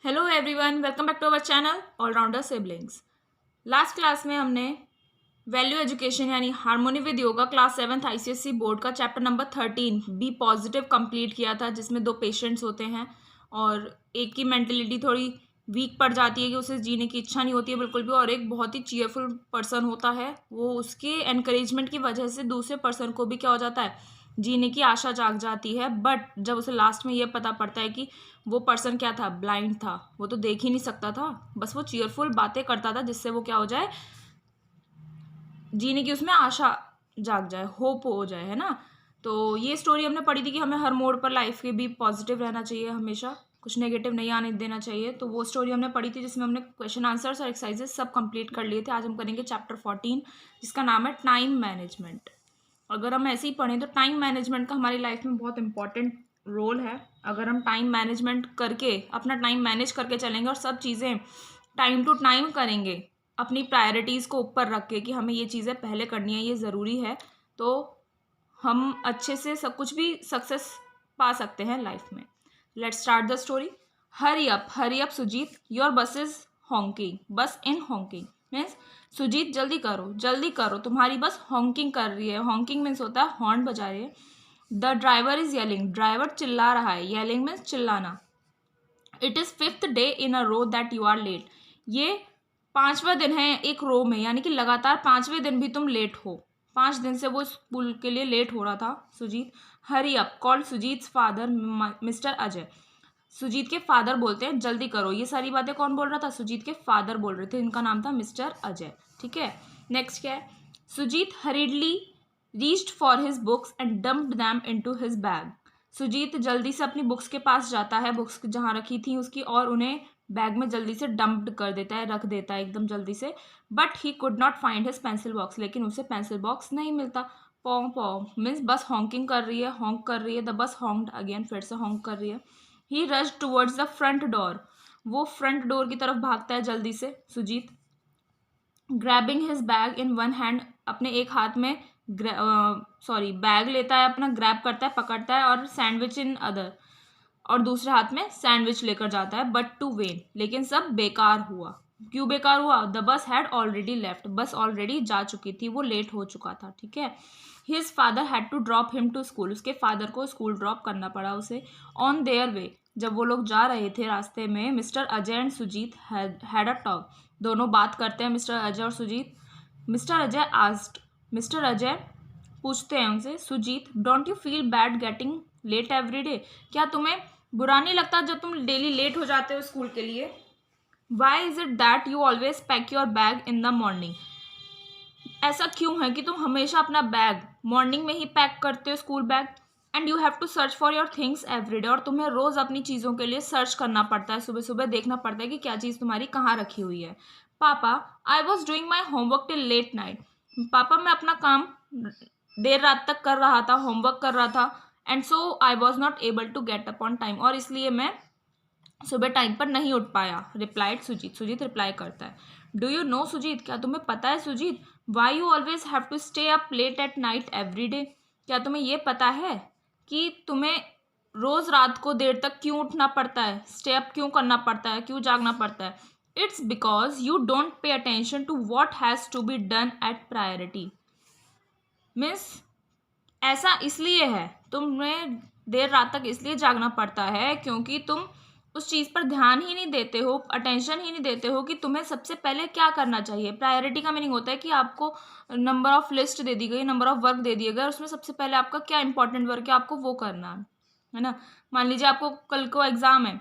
Hello everyone, welcome back to our channel allrounder siblings. Last class में हमने value education यानी harmony with yoga class 7th ICSE board का chapter number 13 be positive complete किया था, जिसमें दो patients होते हैं और एक की मेंटलिटी थोड़ी वीक पड़ जाती है कि उसे जीने की इच्छा नहीं होती है बिल्कुल भी, और एक बहुत ही चीयरफुल पर्सन होता है। वो उसके एनकरेजमेंट की वजह से दूसरे पर्सन को भी क्या हो जाता है, जीने की आशा जाग जाती है। बट जब उसे लास्ट में ये पता पड़ता है कि वो पर्सन क्या था, ब्लाइंड था, वो तो देख ही नहीं सकता था, बस वो चीयरफुल बातें करता था जिससे वो क्या हो जाए, जीने की उसमें आशा जाग जाए, होप हो जाए, है ना। तो ये स्टोरी हमने पढ़ी थी कि हमें हर मोड़ पर लाइफ के भी पॉजिटिव रहना चाहिए, हमेशा कुछ नेगेटिव नहीं आने देना चाहिए। तो वो स्टोरी हमने पढ़ी थी जिसमें हमने क्वेश्चन आंसर्स और एक्सरसाइजेस सब कंप्लीट कर लिए थे। आज हम करेंगे चैप्टर 14 जिसका नाम है टाइम मैनेजमेंट। अगर हम ऐसे ही पढ़ें तो टाइम मैनेजमेंट का हमारी लाइफ में बहुत इंपॉर्टेंट रोल है। अगर हम टाइम मैनेजमेंट करके अपना टाइम मैनेज करके चलेंगे और सब चीज़ें टाइम टू टाइम करेंगे, अपनी प्रायोरिटीज़ को ऊपर रख के कि हमें ये चीज़ें पहले करनी है, ये ज़रूरी है, तो हम अच्छे से सब कुछ भी सक्सेस पा सकते हैं लाइफ में। Let's start the story. Hurry up Sujit, your bus is honking, bus in honking means Sujit जल्दी करो, तुम्हारी बस हॉन्किंग कर रही है। हॉन्किंग मीन्स होता है हॉर्न बजा रही है। The driver is yelling, driver चिल्ला रहा है, येलिंग मीन्स चिल्लाना। It is 5th day in a row that you are late, ये 5वां दिन है एक रो में, यानी कि लगातार 5वें दिन भी तुम लेट हो। 5 दिन से वो स्कूल के लिए लेट हो रहा था Sujit. Hurry up called Sujit father mister Ajay, Sujit के फादर बोलते हैं जल्दी करो। ये सारी बातें कौन बोल रहा था, सुजीत के फादर बोल रहे थे, इनका नाम था मिस्टर अजय। ठीक है, नेक्स्ट क्या है, Sujit hurriedly reached for his books and dumped them into his bag, Sujit जल्दी से अपनी बुक्स के पास जाता है, बुक्स जहाँ रखी थी उसकी, और उन्हें बैग में जल्दी से डंप्ड कर देता है, रख देता है एकदम जल्दी से। But he could not find his pencil box, लेकिन उसे पेंसिल बॉक्स नहीं मिलता। पॉ पॉ मीन्स बस हॉन्किंग कर रही है, हॉन्क कर रही है, द बस हॉन्क्ड अगेन, फिर से हॉन्क कर रही है। He rush towards the front door, वो फ्रंट डोर की तरफ भागता है जल्दी से Sujit. Grabbing his bag in one hand, अपने एक हाथ में बैग लेता है अपना, ग्रैब करता है, पकड़ता है, और सैंडविच इन अदर, और दूसरे हाथ में सैंडविच लेकर जाता है। बट टू वेन, लेकिन सब बेकार हुआ। क्यों बेकार हुआ, the bus had already left, बस ऑलरेडी जा चुकी थी, वो लेट हो चुका था। ठीक है, his father had to drop him to school, उसके फादर को स्कूल ड्रॉप करना पड़ा उसे। ऑन देयर वे, जब वो लोग जा रहे थे रास्ते में, mister Ajay and Sujit had a talk, दोनों बात करते हैं मिस्टर अजय और Sujit. Mister Ajay asked, mister Ajay पूछते हैं उनसे, Sujit don't you feel bad getting late every day, क्या तुम्हें बुरा नहीं लगता जब तुम डेली लेट हो जाते हो स्कूल के लिए? Why is it that you always pack your bag in the morning, ऐसा क्यों है कि तुम हमेशा अपना बैग मॉर्निंग में ही पैक करते हो, school bag. And you have to search for your things every day, और तुम्हें रोज अपनी चीज़ों के लिए सर्च करना पड़ता है, सुबह सुबह देखना पड़ता है कि क्या चीज़ तुम्हारी कहाँ रखी हुई है। पापा, I was doing my homework till late night, पापा मैं अपना काम देर रात तक कर रहा था, होमवर्क कर रहा था। And so I was not able to get up on time, और इसलिए मैं सुबह टाइम पर नहीं उठ पाया। रिप्लाइड सुजीत, सुजीत रिप्लाई करता है, डू यू नो सुजीत, क्या तुम्हें पता है Sujit, why you always have to stay up late at night every day, क्या तुम्हें ये पता है कि तुम्हें रोज रात को देर तक क्यों उठना पड़ता है, स्टे अप क्यों करना पड़ता है, क्यों जागना पड़ता है? It's because you don't pay attention to what has to be done at priority, means ऐसा इसलिए है, तुम्हें देर रात तक इसलिए जागना पड़ता है क्योंकि तुम उस चीज़ पर ध्यान ही नहीं देते हो, अटेंशन ही नहीं देते हो कि तुम्हें सबसे पहले क्या करना चाहिए। प्रायोरिटी का मीनिंग होता है कि आपको नंबर ऑफ लिस्ट दे दी गई, नंबर ऑफ वर्क दे दिए गए, उसमें सबसे पहले आपका क्या इंपॉर्टेंट वर्क है, आपको वो करना है ना। मान लीजिए आपको कल को एग्ज़ाम है,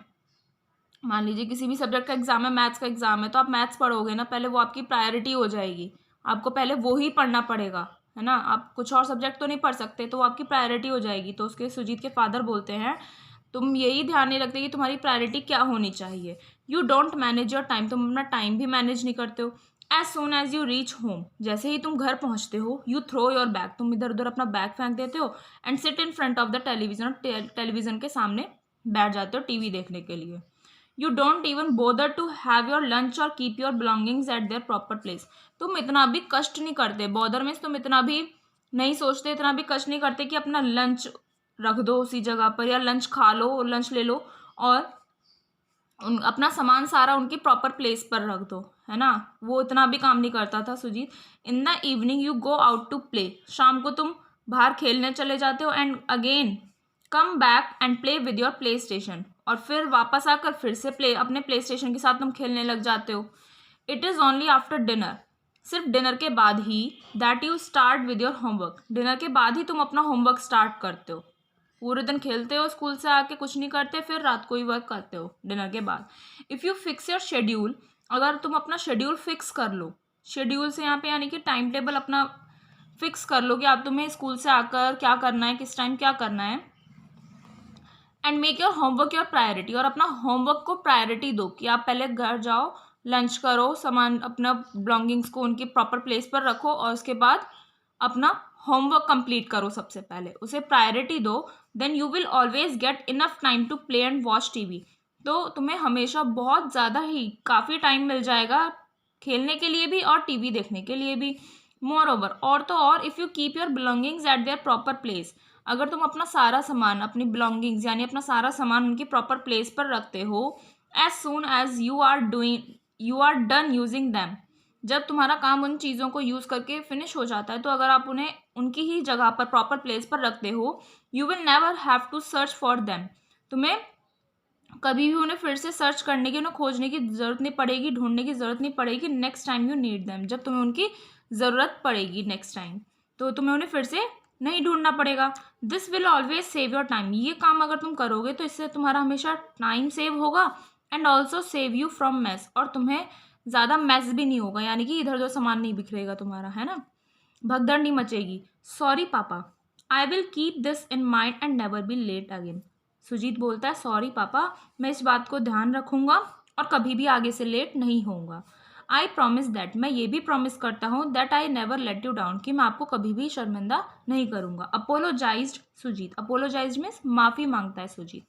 मान लीजिए किसी भी सब्जेक्ट का एग्जाम है, मैथ्स का एग्जाम है, तो आप मैथ्स पढ़ोगे ना, पहले वो आपकी प्रायोरिटी हो जाएगी, आपको पहले वो ही पढ़ना पड़ेगा, है ना। आप कुछ और सब्जेक्ट तो नहीं पढ़ सकते, तो वो आपकी प्रायोरिटी हो जाएगी। तो उसके सुजीत के फादर बोलते हैं, तुम यही ध्यान नहीं रखते कि तुम्हारी प्रायोरिटी क्या होनी चाहिए। You don't manage your time, तुम अपना टाइम भी मैनेज नहीं करते हो। As soon as you reach home, जैसे ही तुम घर पहुंचते हो, यू थ्रो योर बैग, तुम इधर उधर अपना बैग फेंक देते हो, and sit in front of the television, television के सामने बैठ जाते हो टीवी देखने के लिए। You don't even bother to have your lunch और keep your belongings at their proper place, तुम इतना भी कष्ट नहीं करते, बॉदर मीन्स तुम इतना भी नहीं सोचते, इतना भी कष्ट नहीं करते कि अपना लंच रख दो उसी जगह पर, या लंच खा लो, लंच ले लो और अपना सामान सारा उनकी प्रॉपर प्लेस पर रख दो, है ना। वो इतना भी काम नहीं करता था Sujit. In the evening you go out to play, शाम को तुम बाहर खेलने चले जाते हो, and again come back and play with your PlayStation, और फिर वापस आकर फिर से अपने प्ले स्टेशन के साथ तुम खेलने लग जाते हो। It is only after dinner, सिर्फ डिनर के बाद ही, that you start with your homework, dinner के बाद ही तुम अपना होमवर्क स्टार्ट करते हो। पूरे दिन खेलते हो, स्कूल से आके कुछ नहीं करते, फिर रात को ही वर्क करते हो डिनर के बाद। If you fix your schedule, अगर तुम अपना शेड्यूल फिक्स कर लो, शेड्यूल से यहाँ पे यानी कि टाइम टेबल अपना फिक्स कर लो कि आप तुम्हें स्कूल से आकर क्या करना है, किस टाइम क्या करना है, and make your homework your priority, और अपना होमवर्क को प्रायोरिटी दो कि आप पहले घर जाओ, लंच करो, सामान अपना बिलोंगिंग्स को उनकी प्रॉपर प्लेस पर रखो, और उसके बाद अपना होमवर्क कंप्लीट करो, सबसे पहले उसे प्रायोरिटी दो। Then you will always get enough time to play and watch TV, तो तुम्हें हमेशा बहुत ज़्यादा ही काफ़ी टाइम मिल जाएगा खेलने के लिए भी और टीवी देखने के लिए भी। मोर ओवर, और तो और, if you keep your belongings at their proper place, अगर तुम अपना सारा सामान, अपनी बिलोंगिंग्स यानी अपना सारा सामान उनकी प्रॉपर प्लेस पर रखते हो, as soon as you are done using them, जब तुम्हारा काम उन चीज़ों को यूज़ करके फिनिश हो जाता है, तो अगर आप उन्हें उनकी ही जगह पर प्रॉपर प्लेस पर रखते हो, you will never have to search for them, तुम्हें कभी भी उन्हें फिर से सर्च करने की, उन्हें खोजने की ज़रूरत नहीं पड़ेगी, ढूंढने की ज़रूरत नहीं पड़ेगी। Next time you need them, जब तुम्हें उनकी ज़रूरत पड़ेगी नेक्स्ट टाइम, तो तुम्हें उन्हें फिर से नहीं ढूंढना पड़ेगा। This will always save your time, ये काम अगर तुम करोगे तो इससे तुम्हारा हमेशा टाइम सेव होगा, and also save you from mess, और तुम्हें ज़्यादा मैस भी नहीं होगा, यानी कि इधर उधर सामान नहीं बिखरेगा तुम्हारा, है ना, भगदड़ नहीं मचेगी। सॉरी पापा, I will keep this in mind and never be late again, Sujit बोलता है सॉरी पापा, मैं इस बात को ध्यान रखूंगा और कभी भी आगे से लेट नहीं होऊंगा। आई प्रॉमिस दैट, मैं ये भी प्रॉमिस करता हूँ, that I never let you down, कि मैं आपको कभी भी शर्मिंदा नहीं करूंगा। अपोलोजाइज्ड सुजीत, अपोलोजाइज्ड मीन्स माफ़ी मांगता है सुजीत।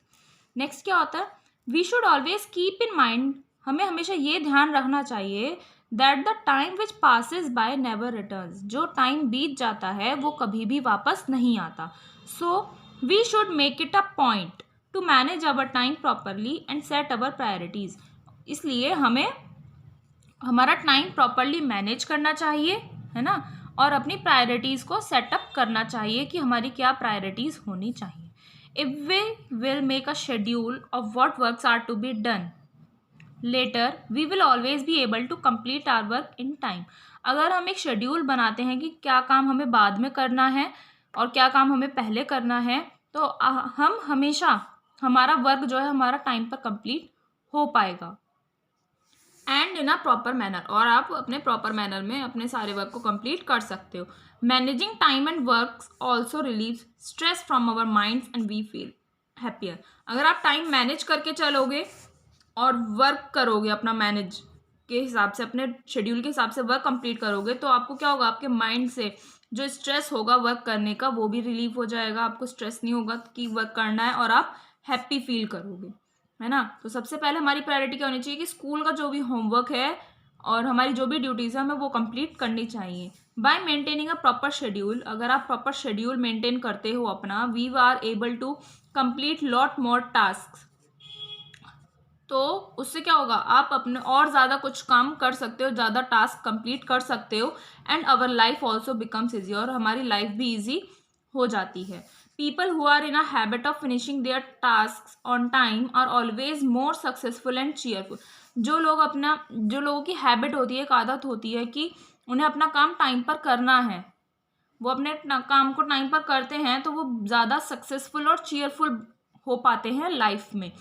नेक्स्ट क्या होता है, we should always keep in mind, हमें हमेशा ये ध्यान रखना चाहिए, that the time which passes by never returns, जो टाइम बीत जाता है वो कभी भी वापस नहीं आता। So we should make it a point to manage our time properly and set our priorities, इसलिए हमें हमारा टाइम प्रॉपरली मैनेज करना चाहिए, है ना, और अपनी प्रायोरिटीज़ को सेटअप करना चाहिए कि हमारी क्या प्रायोरिटीज़ होनी चाहिए। If we will make a schedule of what works are to be done later, we will always be able to complete our work in time, अगर हम एक शेड्यूल बनाते हैं कि क्या काम हमें बाद में करना है और क्या काम हमें पहले करना है, तो हम हमेशा हमारा वर्क जो है हमारा टाइम पर कंप्लीट हो पाएगा, and in a proper manner, और आप अपने प्रॉपर मैनर में अपने सारे वर्क को कंप्लीट कर सकते हो। Managing time and work also relieves stress from our minds and we feel happier, अगर आप टाइम मैनेज करके चलोगे और वर्क करोगे अपना मैनेज के हिसाब से, अपने शेड्यूल के हिसाब से वर्क कंप्लीट करोगे, तो आपको क्या होगा, आपके माइंड से जो स्ट्रेस होगा वर्क करने का वो भी रिलीव हो जाएगा, आपको स्ट्रेस नहीं होगा कि वर्क करना है, और आप हैप्पी फील करोगे, है ना। तो सबसे पहले हमारी प्रायोरिटी क्या होनी चाहिए कि स्कूल का जो भी होमवर्क है और हमारी जो भी ड्यूटीज़ है हमें वो कंप्लीट करनी चाहिए। By maintaining a proper schedule, अगर आप प्रॉपर शेड्यूल मेंटेन करते हो अपना, we are able to complete lot more task, तो उससे क्या होगा, आप अपने और ज़्यादा कुछ काम कर सकते हो, ज़्यादा टास्क कंप्लीट कर सकते हो, and our life also becomes easy, और हमारी लाइफ भी ईजी हो जाती है। People who are in a habit of finishing their task on time are always more successful and cheerful, जो लोगों की हैबिट होती है, एक आदत होती है कि उन्हें अपना काम टाइम पर करना है, वो अपने काम को टाइम पर करते हैं, तो वो ज़्यादा सक्सेसफुल और चीयरफुल हो पाते हैं लाइफ में।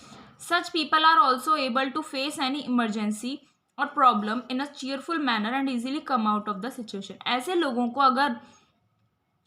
Such people are also able to face any emergency और problem in a cheerful manner and easily come out of the situation, ऐसे लोगों को अगर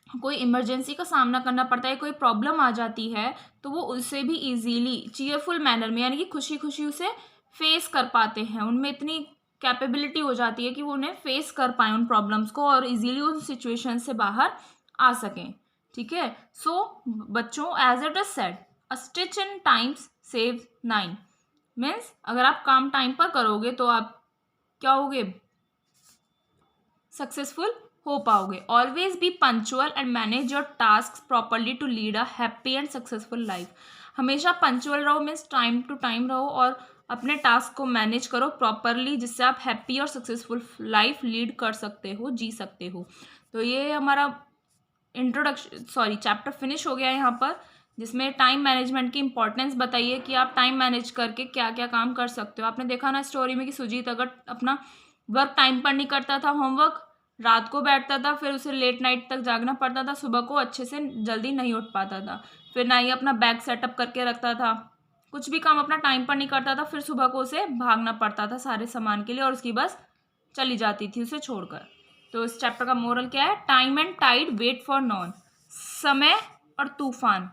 कोई इमरजेंसी का सामना करना पड़ता है, कोई प्रॉब्लम आ जाती है, तो वो उससे भी इजीली चीयरफुल मैनर में, यानी कि खुशी खुशी उसे फेस कर पाते हैं, उनमें इतनी कैपेबिलिटी हो जाती है कि वो उन्हें फेस कर पाएँ उन प्रॉब्लम्स को, और इजीली उन सिचुएशन से बाहर आ सकें। ठीक है, सो बच्चों, as it is said, a stitch in times save 9, means अगर आप काम टाइम पर करोगे तो आप क्या होगे, सक्सेसफुल हो पाओगे। Always be punctual and manage your task properly to lead a happy and successful life, हमेशा पंक्चुअल रहो, मीन्स टाइम टू टाइम रहो और अपने टास्क को मैनेज करो प्रॉपरली, जिससे आप हैप्पी और सक्सेसफुल लाइफ लीड कर सकते हो, जी सकते हो। तो ये हमारा चैप्टर फिनिश हो गया है यहाँ पर, जिसमें टाइम मैनेजमेंट की इंपॉर्टेंस बताइए कि आप टाइम मैनेज करके क्या क्या काम कर सकते हो। आपने देखा ना स्टोरी में कि सुजीत अगर अपना वर्क टाइम पर नहीं करता था, होमवर्क, रात को बैठता था, फिर उसे लेट नाइट तक जागना पड़ता था, सुबह को अच्छे से जल्दी नहीं उठ पाता था, फिर ना ही अपना बैग सेटअप करके रखता था, कुछ भी काम अपना टाइम पर नहीं करता था, फिर सुबह को उसे भागना पड़ता था सारे सामान के लिए और उसकी बस चली जाती थी उसे छोड़कर। तो इस चैप्टर का मोरल क्या है? Time and tide wait for none. समय और तूफान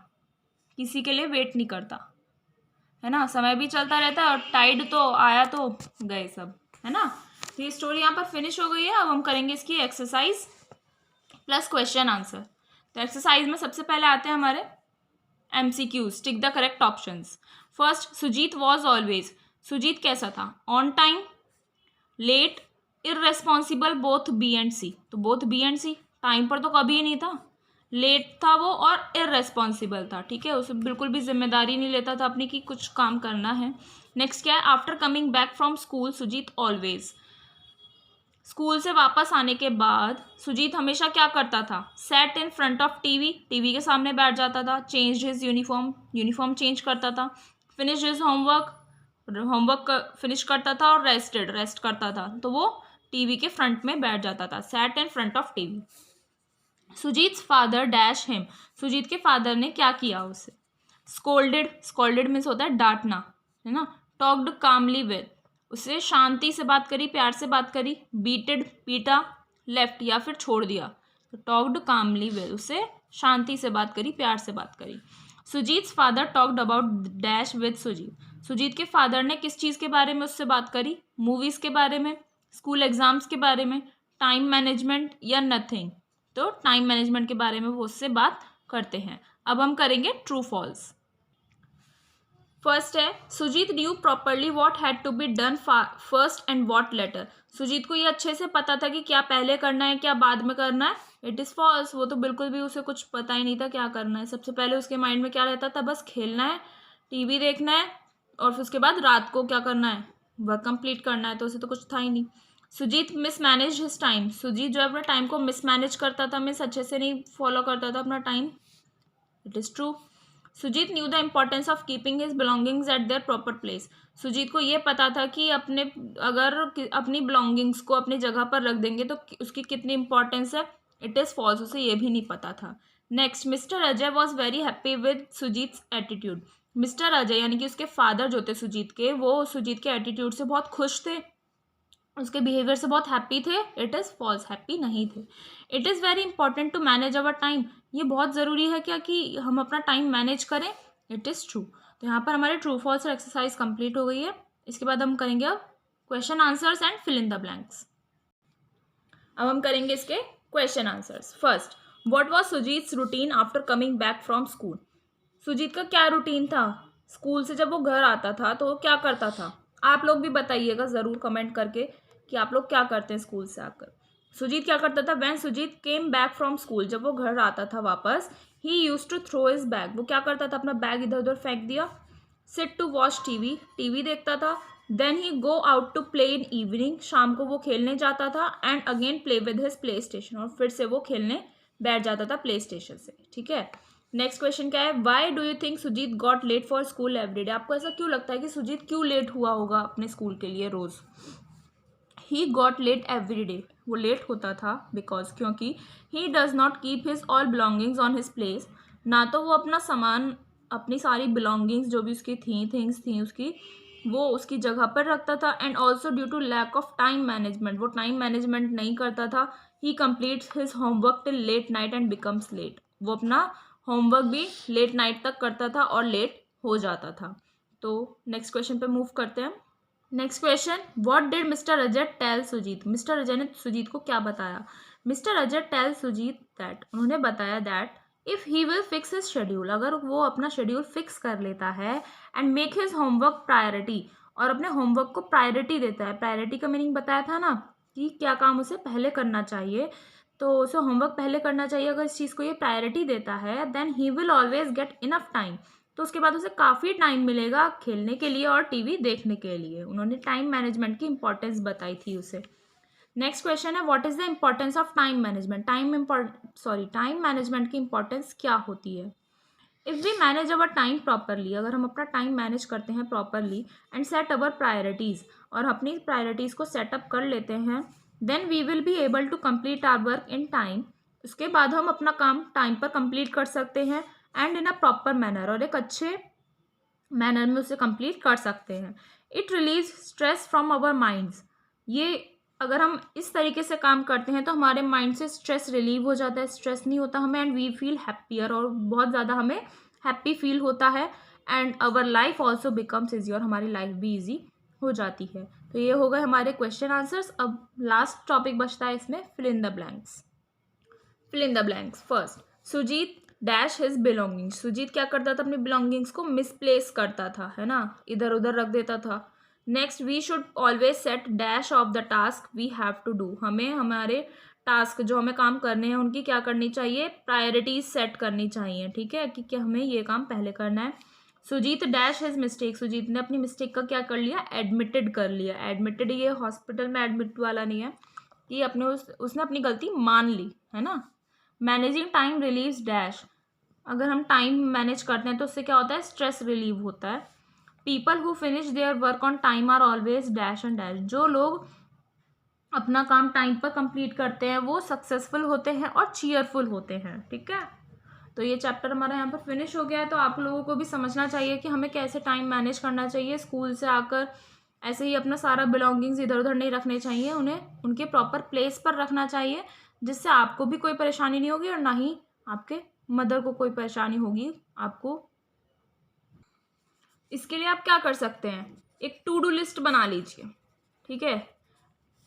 किसी के लिए वेट नहीं करता, है ना। समय भी चलता रहता है और टाइड तो आया तो गए सब, है ना। तो ये स्टोरी यहाँ पर फिनिश हो गई है। अब हम करेंगे इसकी एक्सरसाइज प्लस क्वेश्चन आंसर। तो एक्सरसाइज में सबसे पहले आते हैं हमारे MCQs, tick the correct options. First, Sujeet was always. Sujeet कैसा था? On time, late, irresponsible, both B and C. तो both B and C, time पर तो कभी ही नहीं था, लेट था वो और इररेस्पॉन्सिबल था, ठीक है, उसे बिल्कुल भी जिम्मेदारी नहीं लेता था अपनी कि कुछ काम करना है। नेक्स्ट क्या है? After coming back from school Sujit always. School से वापस आने के बाद सुजीत हमेशा क्या करता था? Sat in front of TV, TV के सामने बैठ जाता था। Change his uniform, uniform change करता था। Finish his homework, homework finish करता था। और रेस्टेड, रेस्ट करता था। तो वो टीवी के फ्रंट में बैठ जाता था, sat in front of TV. Sujeet's father dash him. Sujeet के फादर ने क्या किया उसे? स्कोल्डेड, स्कोल्डेड मीन्स होता है डांटना, है ना। टॉक्ड कामली विद, उसे शांति से बात करी, प्यार से बात करी। बीटेड, पीटा। लेफ्ट, या फिर छोड़ दिया। तो टॉक्ड कामली विद, उसे शांति से बात करी, प्यार से बात करी। Sujeet's father talked about dash with Sujeet. Sujeet के फादर ने किस चीज़ के बारे में उससे बात करी? मूवीज़ के बारे में, स्कूल एग्जाम्स के बारे में, टाइम मैनेजमेंट या नथिंग। तो टाइम मैनेजमेंट के बारे में वो उससे बात करते हैं। अब हम करेंगे ट्रू फॉल्स। फर्स्ट है, Sujit knew properly what had to be done first and what later. Sujit को ये अच्छे से पता था कि क्या पहले करना है क्या बाद में करना है। इट इज़ फॉल्स, वो तो बिल्कुल भी उसे कुछ पता ही नहीं था क्या करना है। सबसे पहले उसके माइंड में क्या रहता था? बस खेलना है, टीवी देखना है और फिर उसके बाद रात को क्या करना है? वर्क कंप्लीट करना है। तो उसे तो कुछ था ही नहीं। Sujit mismanage his time. Sujit जो है अपने टाइम को मिसमैनेज करता था, मीन्स अच्छे से नहीं फॉलो करता था अपना time. It is true. Sujit knew the importance of keeping his belongings at their proper place. Sujit को ये पता था कि अपनी बिलोंगिंग्स को अपनी जगह पर रख देंगे तो उसकी कितनी इंपॉर्टेंस है। इट इज़ फॉल्स, उसे ये भी नहीं पता था। Next, mister Ajay was very happy with Sujeet's attitude. Mister Ajay यानी कि उसके फादर जो थे सुजीत के, वो सुजीत के एटीट्यूड से बहुत खुश थे, उसके बिहेवियर से बहुत हैप्पी थे। इट इज़ फॉल्स, हैप्पी नहीं थे। It is very important to manage our time. ये बहुत ज़रूरी है क्या कि हम अपना टाइम मैनेज करें। It is true. तो यहाँ पर हमारे ट्रू फॉल्स एक्सरसाइज कंप्लीट हो गई है। इसके बाद हम करेंगे अब question answers and fill in the blanks. अब हम करेंगे इसके question answers. First, what was Sujeet's routine after coming back from school. Sujeet का क्या रूटीन था? स्कूल से जब वो घर आता था तो वो क्या करता था? आप लोग भी बताइएगा ज़रूर कमेंट करके कि आप लोग क्या करते हैं स्कूल से आकर। सुजीत क्या करता था? When Sujeet came back from school, जब वो घर आता था वापस, he used to throw his bag, वो क्या करता था? अपना बैग इधर उधर फेंक दिया। Sit to watch TV, TV देखता था। Then he go out to play in evening, शाम को वो खेलने जाता था। And again play with his PlayStation, और फिर से वो खेलने बैठ जाता था प्ले स्टेशन से, ठीक है। नेक्स्ट क्वेश्चन क्या है? Why do you think Sujit got late for school every day. आपको ऐसा क्यों लगता है कि सुजीत क्यों लेट हुआ होगा अपने स्कूल के लिए रोज़? He got late every day, वो लेट होता था बिकॉज, क्योंकि he does not keep his all belongings on his place, ना तो वो अपना सामान, अपनी सारी बिलोंगिंग्स जो भी उसकी थिंग्स थी उसकी, वो उसकी जगह पर रखता था। And also due to lack of time management, वो टाइम मैनेजमेंट नहीं करता था। He completes his homework till late night and becomes late, वो अपना होमवर्क भी लेट नाइट तक करता था और लेट हो जाता था। तो नेक्स्ट क्वेश्चन पे मूव करते हैं। Next question, what did mister Ajay tell Sujit. Mister Ajay ने सुजीत को क्या बताया? Mister Ajay tell Sujit that, उन्होंने बताया that if he will fix his schedule, अगर वो अपना शेड्यूल फिक्स कर लेता है, and make his homework priority, और अपने होमवर्क को प्रायोरिटी देता है। प्रायोरिटी का मीनिंग बताया था ना कि क्या काम उसे पहले करना चाहिए, तो उसे होमवर्क पहले करना चाहिए। अगर इस चीज़ को ये प्रायोरिटी देता है, then he will always get enough time, तो उसके बाद उसे काफ़ी टाइम मिलेगा खेलने के लिए और टीवी देखने के लिए। उन्होंने टाइम मैनेजमेंट की इंपॉर्टेंस बताई थी उसे। नेक्स्ट क्वेश्चन है, what is the importance of time management. Time management की इंपॉर्टेंस क्या होती है। If we manage our time properly, अगर हम अपना टाइम मैनेज करते हैं properly and set our priorities, और अपनी प्रायोरिटीज़ को सेटअप कर लेते हैं, then we will be able to complete our work in time. उसके बाद हम अपना काम टाइम पर कंप्लीट कर सकते हैं and in a proper manner, और एक अच्छे मैनर में उसे कंप्लीट कर सकते हैं। It relieve stress from our minds, ये अगर हम इस तरीके से काम करते हैं तो हमारे माइंड से स्ट्रेस रिलीव हो जाता है, स्ट्रेस नहीं होता हमें, एंड वी फील हैप्पियर, और बहुत ज़्यादा हमें हैप्पी फील होता है, and our life also becomes easy, और हमारी लाइफ भी ईजी हो जाती है। तो ये हो गए हमारे क्वेश्चन आंसर्स। अब लास्ट टॉपिक बचता है इसमें, fill in the blanks. Fill in the blanks. First, Sujit dash his belongings. Sujit क्या करता था, अपनी बिलोंगिंग्स को मिसप्लेस करता था, है ना, इधर उधर रख देता था। Next, we should always set dash of the task we have to do. हमें हमारे टास्क जो हमें काम करने हैं उनकी क्या करनी चाहिए, प्रायोरिटीज सेट करनी चाहिए, ठीक है, कि हमें ये काम पहले करना है। Sujit dash his mistake. Sujit ने अपनी मिस्टेक का क्या कर लिया, एडमिटेड कर लिया। एडमिटेड ये हॉस्पिटल में एडमिट वाला नहीं है, कि अपने उसने अपनी गलती मान ली, है ना। Managing time relieves dash. अगर हम टाइम मैनेज करते हैं तो उससे क्या होता है, स्ट्रेस रिलीव होता है। People who finish their work on time are always dash and dash. जो लोग अपना काम टाइम पर कंप्लीट करते हैं वो सक्सेसफुल होते हैं और चीयरफुल होते हैं, ठीक है। तो ये चैप्टर हमारा यहाँ पर फिनिश हो गया है। तो आप लोगों को भी समझना चाहिए कि हमें कैसे टाइम मैनेज करना चाहिए। स्कूल से आकर ऐसे ही अपना सारा बिलोंगिंग्स इधर उधर नहीं रखने चाहिए, उन्हें उनके प्रॉपर प्लेस पर रखना चाहिए, जिससे आपको भी कोई परेशानी नहीं होगी और ना ही आपके मदर को कोई परेशानी होगी आपको। इसके लिए आप क्या कर सकते हैं, एक टू डू लिस्ट बना लीजिए, ठीक है।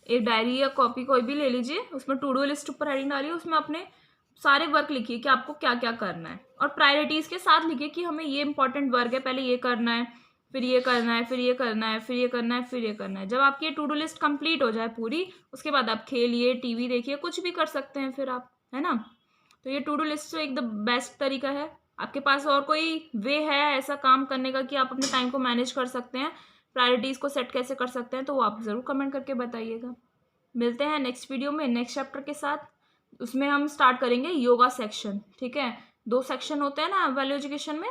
एक डायरी या कॉपी कोई भी ले लीजिए, उसमें टू डू लिस्ट ऊपर हेडिंग डालिए, उसमें अपने सारे वर्क लिखिए कि आपको क्या क्या करना है, और प्रायोरिटीज़ के साथ लिखिए कि हमें ये इंपॉर्टेंट वर्क है, पहले ये करना है, फिर ये करना है, फिर ये करना है, फिर ये करना है, फिर ये करना है। जब आपकी ये टू डू लिस्ट कंप्लीट हो जाए पूरी, उसके बाद आप खेलिए, टीवी देखिए, कुछ भी कर सकते हैं फिर आप, है ना। तो ये टू डू लिस्ट तो एक द बेस्ट तरीका है। आपके पास और कोई वे है ऐसा काम करने का कि आप अपने टाइम को मैनेज कर सकते हैं, प्रायोरिटीज़ को सेट कैसे कर सकते हैं, तो वो आप ज़रूर कमेंट करके बताइएगा। मिलते हैं नेक्स्ट वीडियो में नेक्स्ट चैप्टर के साथ। उसमें हम स्टार्ट करेंगे योगा सेक्शन, ठीक है। 2 सेक्शन होते हैं ना वैल्यू एजुकेशन में,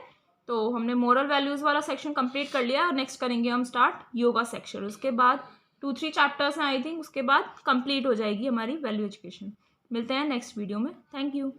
तो हमने मोरल वैल्यूज़ वाला सेक्शन कंप्लीट कर लिया, और नेक्स्ट करेंगे हम स्टार्ट योगा सेक्शन। उसके बाद 2-3 चैप्टर्स हैं आई थिंक, उसके बाद कंप्लीट हो जाएगी हमारी वैल्यू एजुकेशन। मिलते हैं नेक्स्ट वीडियो में। Thank you.